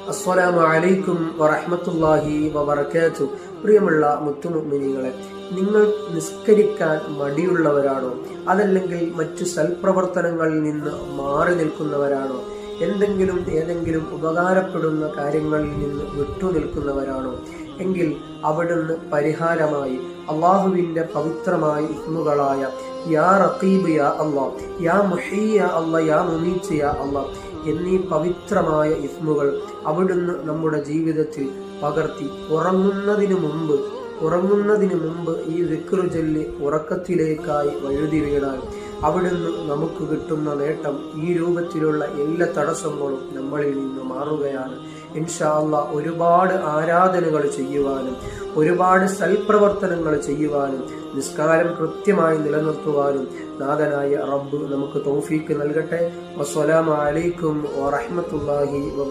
അസ്സലാമു അലൈക്കും വറഹ്മത്തുള്ളാഹി വബറകാതുഹു. പ്രിയമുള്ള മുത്തുമുഅ്മിനീങ്ങളെ, നിങ്ങൾ നിസ്കരിക്കാൻ മടിയുള്ളവരാണോ? അതല്ലെങ്കിൽ മറ്റു സൽപ്രവർത്തനങ്ങളിൽ നിന്ന് മാറി നിൽക്കുന്നവരാണോ? ഏതെങ്കിലും ഉപകാരപ്പെടുന്ന കാര്യങ്ങളിൽ നിന്ന് വിട്ടുനിൽക്കുന്നവരാണോ? എങ്കിൽ അവിടുന്ന് പരിഹാരമായി അള്ളാഹുവിന്റെ പവിത്രമായ ഇസ്മുകളായ യാ റഖീബ് യാ അല്ലാഹ്, യാ മുഹീ യാ അല്ലാഹ്, യാ മുമീത്ത് യാ അല്ലാഹ് എന്നീ പവിത്രമായ ഇസ്മുകൾ അവിടുന്ന് നമ്മുടെ ജീവിതത്തിൽ പകർത്തി ഉറങ്ങുന്നതിന് മുമ്പ് ഈ ദിക്റ് ചൊല്ലി ഉറക്കത്തിലേക്കായി വഴുതി വീണാൽ അവിടുന്ന് നമുക്ക് കിട്ടുന്ന നേട്ടം ഈ രൂപത്തിലുള്ള എല്ലാ തടസ്സങ്ങളും നമ്മളിൽ നിന്ന് മാറുകയാണ്. ഇൻഷാ അല്ലാഹ് ഒരുപാട് ആരാധനകൾ ചെയ്യുവാനും ഒരുപാട് സൽപ്രവർത്തനങ്ങൾ ചെയ്യുവാനും നിസ്കാരം കൃത്യമായി നിലനിർത്തുവാനും നാഥനായ റബ്ബ് നമുക്ക് തൗഫീക്ക് നൽകട്ടെ. വസ്സലാമു അലൈക്കും വറഹ്മത്തുള്ളാഹി വബറകാതുഹു.